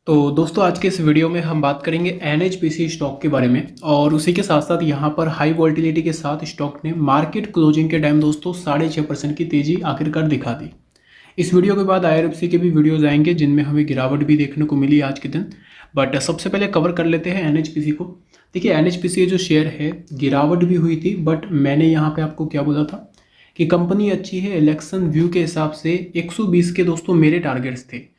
तो दोस्तों आज के इस वीडियो में हम बात करेंगे एनएचपीसी स्टॉक के बारे में और उसी के साथ साथ यहाँ पर हाई वॉल्टिलिटी के साथ स्टॉक ने मार्केट क्लोजिंग के टाइम दोस्तों 6.5% की तेजी आखिरकार दिखा दी। इस वीडियो के बाद आईआरएफसी के भी वीडियोज आएंगे जिनमें हमें गिरावट भी देखने को मिली आज के दिन। बट सबसे पहले कवर कर लेते हैं एनएचपीसी को। देखिए एनएचपीसी जो शेयर है गिरावट भी हुई थी, बट मैंने यहाँ पे आपको क्या बोला था कि कंपनी अच्छी है। इलेक्शन व्यू के हिसाब से 120 के दोस्तों मेरे टारगेट्स थे।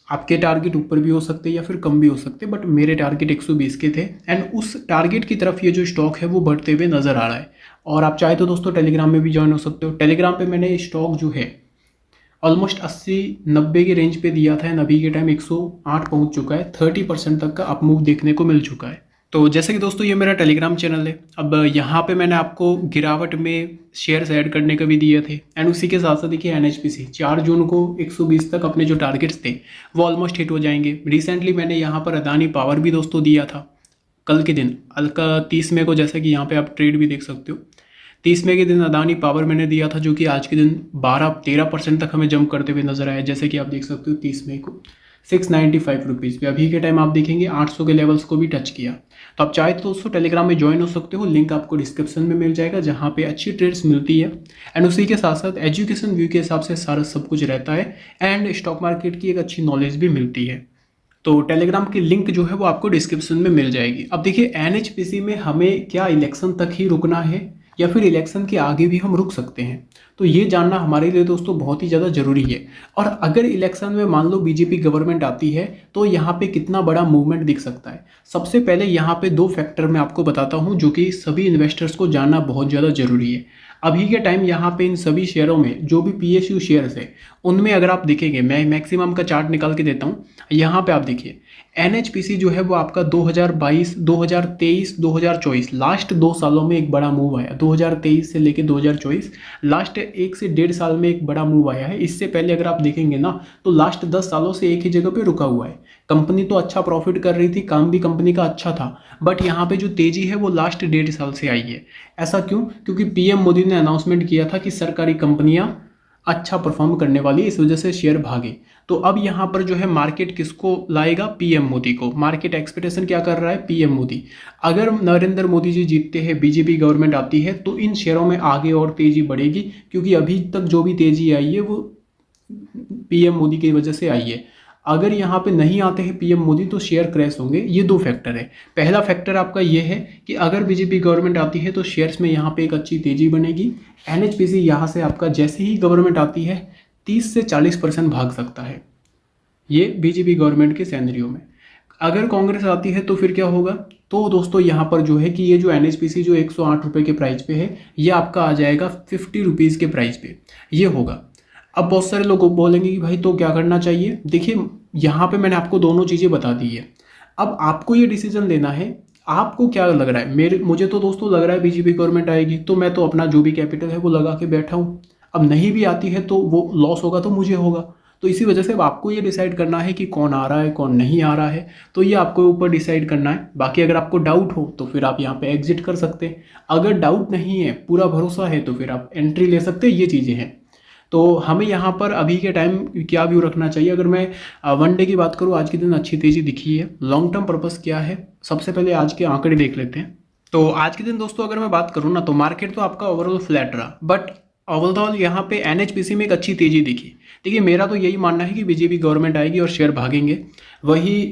आपके टारगेट ऊपर भी हो सकते या फिर कम भी हो सकते, बट मेरे टारगेट 120 के थे एंड उस टारगेट की तरफ ये जो स्टॉक है वो बढ़ते हुए नजर आ रहा है। और आप चाहे तो दोस्तों टेलीग्राम में भी ज्वाइन हो सकते हो। टेलीग्राम पे मैंने स्टॉक जो है ऑलमोस्ट 80-90 के रेंज पे दिया था एंड अभी के टाइम 108 पहुंच चुका है। 30% तक का अपमूव देखने को मिल चुका है। तो जैसे कि दोस्तों ये मेरा टेलीग्राम चैनल है। अब यहाँ पे मैंने आपको गिरावट में शेयर्स ऐड करने का भी दिए थे एंड उसी के साथ साथ देखिए एनएचपीसी 4 जून को 120 तक अपने जो टारगेट्स थे वो ऑलमोस्ट हिट हो जाएंगे। रिसेंटली मैंने यहाँ पर अदानी पावर भी दोस्तों दिया था कल के दिन अलका 30 मई को, जैसा कि यहाँ पे आप ट्रेड भी देख सकते हो। 30 मई के दिन अदानी पावर मैंने दिया था जो कि आज के दिन 12-13% तक हमें जंप करते हुए नजर आया। जैसे कि आप देख सकते हो 30 मई को 695 रुपीज़ पे, अभी के टाइम आप देखेंगे 800 के लेवल्स को भी टच किया। तो आप चाहे तो दोस्तों टेलीग्राम में ज्वाइन हो सकते हो, लिंक आपको डिस्क्रिप्शन में मिल जाएगा जहाँ पे अच्छी ट्रेड्स मिलती है एंड उसी के साथ साथ एजुकेशन व्यू के हिसाब से सारा सब कुछ रहता है एंड स्टॉक मार्केट की एक अच्छी नॉलेज भी मिलती है। तो टेलीग्राम की लिंक जो है वो आपको डिस्क्रिप्शन में मिल जाएगी। अब देखिए एनएचपीसी में हमें क्या इलेक्शन तक ही रुकना है या फिर इलेक्शन के आगे भी हम रुक सकते हैं, तो ये जानना हमारे लिए दोस्तों बहुत ही ज़्यादा ज़रूरी है। और अगर इलेक्शन में मान लो बीजेपी गवर्नमेंट आती है तो यहाँ पे कितना बड़ा मूवमेंट दिख सकता है। सबसे पहले यहाँ पे 2 फैक्टर मैं आपको बताता हूँ जो कि सभी इन्वेस्टर्स को जानना बहुत ज़्यादा ज़रूरी है। अभी के टाइम यहाँ पे इन सभी शेयरों में जो भी पीएसयू शेयर्स है उनमें अगर आप देखेंगे, मैं मैक्सिमम का चार्ट निकाल के देता हूँ। यहाँ पे आप देखिए एनएचपीसी जो है वो आपका 2022, 2023, 2024 लास्ट 2 सालों में एक बड़ा मूव आया। 2023 से लेके 2024 लास्ट 1 से 1.5 साल में एक बड़ा मूव आया है। इससे पहले अगर आप देखेंगे ना तो लास्ट 10 सालों से एक ही जगह पे रुका हुआ है। कंपनी तो अच्छा प्रॉफिट कर रही थी, काम भी कंपनी का अच्छा था, बट यहाँ पे जो तेजी है वो लास्ट 1.5 साल से आई है। ऐसा क्यों? क्योंकि पीएम मोदी ने अनाउंसमेंट किया था कि सरकारी कंपनियां अच्छा परफॉर्म करने वाली, इस वजह से शेयर भागे। तो अब यहाँ पर जो है मार्केट किसको लाएगा? पीएम मोदी को। मार्केट एक्सपेक्टेशन क्या कर रहा है? पीएम मोदी। अगर नरेंद्र मोदी जी जीतते हैं, बीजेपी गवर्नमेंट आती है, तो इन शेयरों में आगे और तेजी बढ़ेगी, क्योंकि अभी तक जो भी तेजी आई है वो पीएम मोदी की वजह से आई है। अगर यहाँ पे नहीं आते हैं पीएम मोदी तो शेयर क्रैश होंगे। ये 2 फैक्टर है। पहला फैक्टर आपका ये है कि अगर बीजेपी गवर्नमेंट आती है तो शेयर्स में यहाँ पे एक अच्छी तेजी बनेगी। एनएचपीसी यहाँ से आपका जैसे ही गवर्नमेंट आती है 30 से 40% भाग सकता है, ये बीजेपी गवर्नमेंट के सिनेरियो में। अगर कांग्रेस आती है तो फिर क्या होगा? तो दोस्तों यहाँ पर जो है कि ये जो एनएचपीसी जो 108 रुपये के प्राइस पे है ये आपका आ जाएगा 50 रुपीज़ के प्राइस पे, ये होगा। अब बहुत सारे लोग बोलेंगे कि भाई तो क्या करना चाहिए? देखिए यहाँ पे मैंने आपको दोनों चीज़ें बता दी है। अब आपको ये डिसीजन लेना है, आपको क्या लग रहा है। मुझे तो दोस्तों लग रहा है बीजेपी गवर्नमेंट आएगी, तो मैं तो अपना जो भी कैपिटल है वो लगा के बैठा हूँ। अब नहीं भी आती है तो वो लॉस होगा तो मुझे होगा। तो इसी वजह से अब आपको ये डिसाइड करना है कि कौन आ रहा है कौन नहीं आ रहा है, तो ये आपको ऊपर डिसाइड करना है। बाकी अगर आपको डाउट हो तो फिर आप यहाँ पे एग्जिट कर सकते हैं। अगर डाउट नहीं है, पूरा भरोसा है, तो फिर आप एंट्री ले सकते हैं। ये चीज़ें हैं। तो हमें यहाँ पर अभी के टाइम क्या व्यू रखना चाहिए? अगर मैं 1 डे की बात करूँ, आज के दिन अच्छी तेज़ी दिखी है। लॉन्ग टर्म पर्पस क्या है? सबसे पहले आज के आंकड़े देख लेते हैं। तो आज के दिन दोस्तों अगर मैं बात करूँ ना तो मार्केट तो आपका ओवरऑल फ्लैट रहा, बट ओवरऑल यहाँ पे एनएचपीसी में एक अच्छी तेज़ी दिखी। देखिए मेरा तो यही मानना है कि बीजेपी गवर्नमेंट आएगी और शेयर भागेंगे। वही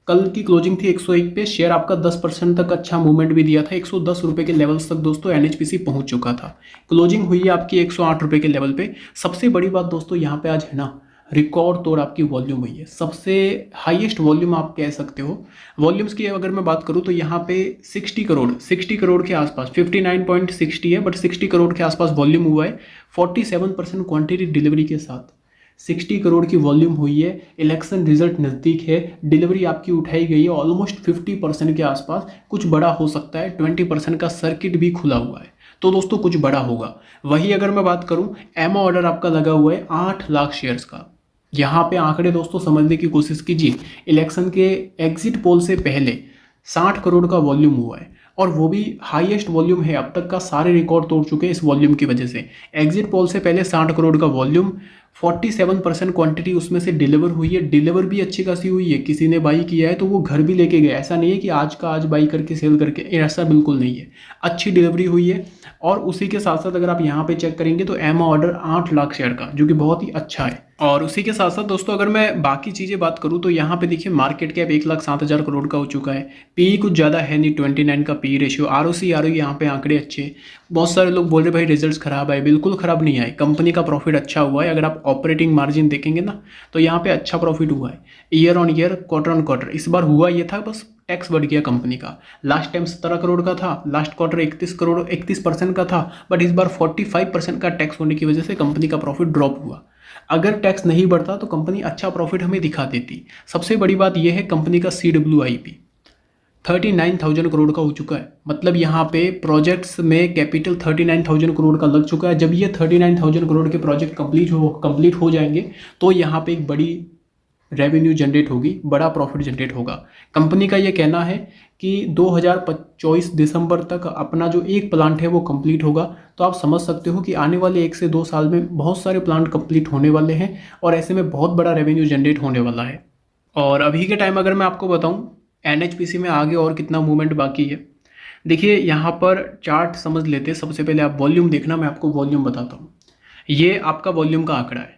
कल की क्लोजिंग थी 101 पे, शेयर आपका 10% तक अच्छा मूवमेंट भी दिया था। 110 रुपये के लेवल्स तक दोस्तों एनएचपीसी पहुंच चुका था। क्लोजिंग हुई है आपकी 108 रुपये के लेवल पे। सबसे बड़ी बात दोस्तों यहाँ पे आज है ना, रिकॉर्ड तोड़ आपकी वॉल्यूम हुई है। सबसे हाईएस्ट वॉल्यूम आप कह सकते हो। वॉल्यूम्स की अगर मैं बात करूँ तो यहाँ पे 60 करोड़ के आसपास, 59.60 है, बट 60 करोड़ के आसपास वॉल्यूम हुआ है। 47% क्वांटिटी डिलीवरी के साथ 60 करोड़ की वॉल्यूम हुई है। इलेक्शन रिजल्ट नज़दीक है, डिलीवरी आपकी उठाई गई है ऑलमोस्ट 50% के आसपास। कुछ बड़ा हो सकता है, 20% का सर्किट भी खुला हुआ है, तो दोस्तों कुछ बड़ा होगा। वही अगर मैं बात करूं, एमओ ऑर्डर आपका लगा हुआ है 8 लाख शेयर्स का। यहाँ पे आंकड़े दोस्तों समझने की कोशिश कीजिए। इलेक्शन के एग्जिट पोल से पहले 60 करोड़ का वॉल्यूम हुआ है और वो भी हाईएस्ट वॉल्यूम है, अब तक का सारे रिकॉर्ड तोड़ चुके हैं इस वॉल्यूम की वजह से। एग्जिट पोल से पहले 60 करोड़ का वॉल्यूम, 47% क्वांटिटी उसमें से डिलीवर हुई है, डिलीवर भी अच्छी खासी हुई है। किसी ने बाई किया है तो वो घर भी लेके गया, ऐसा नहीं है कि आज का आज बाई करके सेल करके, ऐसा बिल्कुल नहीं है। अच्छी डिलीवरी हुई है। और उसी के साथ साथ अगर आप यहाँ पे चेक करेंगे तो एमा ऑर्डर 8 लाख शेयर का, जो कि बहुत ही अच्छा है। और उसी के साथ साथ दोस्तों अगर मैं बाकी चीज़ें बात करूँ तो यहाँ पे देखिए मार्केट कैप 1,07,000 करोड़ का हो चुका है। पी कुछ ज़्यादा है नहीं, 29 का पी रेशियो। ROC यहाँ पे आंकड़े अच्छे। बहुत सारे लोग बोल रहे भाई रिजल्ट्स खराब आए, बिल्कुल खराब नहीं आए। कंपनी का प्रॉफिट अच्छा हुआ है। अगर आप ऑपरेटिंग मार्जिन देखेंगे ना तो यहाँ पे अच्छा प्रॉफिट हुआ है year on year, quarter on quarter. इस बार हुआ ये था बस टैक्स बढ़ गया कंपनी का। लास्ट टाइम 17 करोड़ का था, लास्ट क्वार्टर 31% का था, बट इस बार 45% का टैक्स होने की वजह से कंपनी का प्रॉफिट ड्रॉप हुआ। अगर टैक्स नहीं बढ़ता तो कंपनी अच्छा प्रॉफिट हमें दिखा देती। सबसे बड़ी बात यह है कंपनी का CWIP 39,000 करोड़ का हो चुका है। मतलब यहाँ पे प्रोजेक्ट्स में कैपिटल 39,000 करोड़ का लग चुका है। जब ये 39,000 करोड़ के प्रोजेक्ट कंप्लीट हो जाएंगे तो यहाँ पे एक बड़ी रेवेन्यू जनरेट होगी, बड़ा प्रॉफिट जनरेट होगा। कंपनी का ये कहना है कि 2024 दिसंबर तक अपना जो एक प्लांट है वो कंप्लीट होगा। तो आप समझ सकते हो कि आने वाले 1 से 2 साल में बहुत सारे प्लांट कंप्लीट होने वाले हैं और ऐसे में बहुत बड़ा रेवेन्यू जनरेट होने वाला है। और अभी के टाइम अगर मैं आपको बताऊं NHPC में आगे और कितना मूवमेंट बाकी है, देखिए यहाँ पर चार्ट समझ लेते हैं। सबसे पहले आप वॉल्यूम देखना, मैं आपको वॉल्यूम बताता हूँ। ये आपका वॉल्यूम का आंकड़ा है।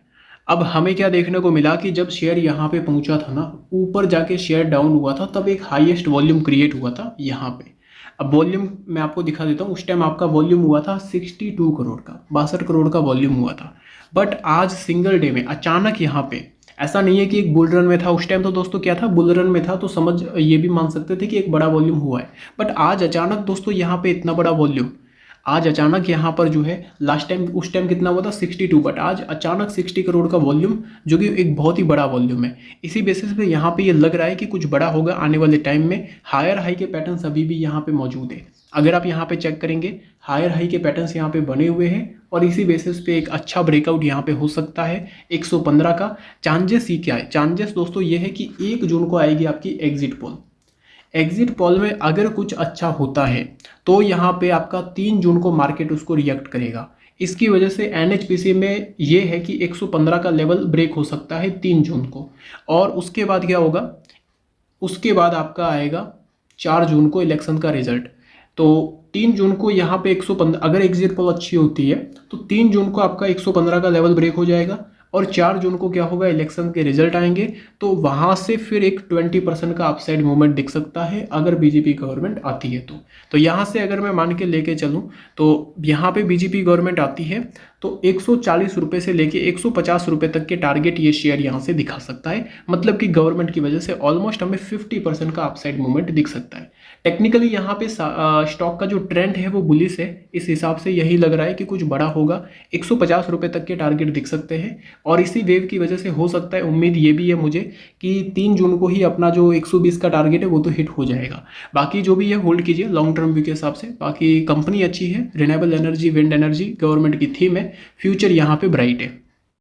अब हमें क्या देखने को मिला कि जब शेयर यहाँ पे पहुँचा था ना, ऊपर जाके शेयर डाउन हुआ था, तब एक हाईएस्ट वॉल्यूम क्रिएट हुआ था यहाँ पे। अब वॉल्यूम मैं आपको दिखा देता हूँ। उस टाइम आपका वॉल्यूम हुआ था 62 करोड़ का, 62 करोड़ का वॉल्यूम हुआ था। बट आज सिंगल डे में अचानक यहाँ पे, ऐसा नहीं है कि एक बुल रन में था। उस टाइम तो दोस्तों क्या था, बुल रन में था तो समझ ये भी मान सकते थे कि एक बड़ा वॉल्यूम हुआ है। बट आज अचानक दोस्तों यहाँ पे इतना बड़ा वॉल्यूम, आज अचानक यहाँ पर जो है, लास्ट टाइम उस टाइम कितना हुआ था 62, बट आज अचानक 60 करोड़ का वॉल्यूम, जो कि एक बहुत ही बड़ा वॉल्यूम है। इसी बेसिस पे यहाँ पे ये लग रहा है कि कुछ बड़ा होगा आने वाले टाइम में। हायर हाई के पैटर्न्स अभी भी यहाँ पे मौजूद है। अगर आप यहाँ पे चेक करेंगे हायर हाई के पैटर्न्स यहाँ पे बने हुए हैं और इसी बेसिस पे एक अच्छा ब्रेकआउट यहाँ पे हो सकता है 115 का। चांसेस ही क्या है, चांसेस दोस्तों ये है कि 1 जून को आएगी आपकी एग्जिट पोल। एग्जिट पोल में अगर कुछ अच्छा होता है तो यहाँ पे आपका 3 जून को मार्केट उसको रिएक्ट करेगा। इसकी वजह से NHPC में ये है कि 115 का लेवल ब्रेक हो सकता है 3 जून को। और उसके बाद क्या होगा, उसके बाद आपका आएगा 4 जून को इलेक्शन का रिजल्ट। तो 3 जून को यहाँ पे 115, अगर एग्जिट पोल अच्छी होती है तो 3 जून को आपका 115 का लेवल ब्रेक हो जाएगा। और 4 जून को क्या होगा, इलेक्शन के रिजल्ट आएंगे, तो वहाँ से फिर एक 20% का अपसाइड मूवमेंट दिख सकता है अगर बीजेपी गवर्नमेंट आती है तो यहाँ से अगर मैं मान के लेके चलूँ तो यहाँ पे बीजेपी गवर्नमेंट आती है तो 140 रुपये से लेके 150 रुपये तक के टारगेट ये शेयर यहाँ से दिखा सकता है। मतलब कि गवर्नमेंट की वजह से ऑलमोस्ट हमें 50% का अपसाइड मूवमेंट दिख सकता है। टेक्निकली यहाँ पे स्टॉक का जो ट्रेंड है वो बुलिश है। इस हिसाब से यही लग रहा है कि कुछ बड़ा होगा, 150 रुपये तक के टारगेट दिख सकते हैं। और इसी वेव की वजह से हो सकता है, उम्मीद ये भी है मुझे कि 3 जून को ही अपना जो 120 का टारगेट है वो तो हिट हो जाएगा। बाकी जो भी है होल्ड कीजिए लॉन्ग टर्म व्यू के हिसाब से। बाकी कंपनी अच्छी है, renewable energy, wind energy, government की थीम है, फ्यूचर यहाँ पे ब्राइट है।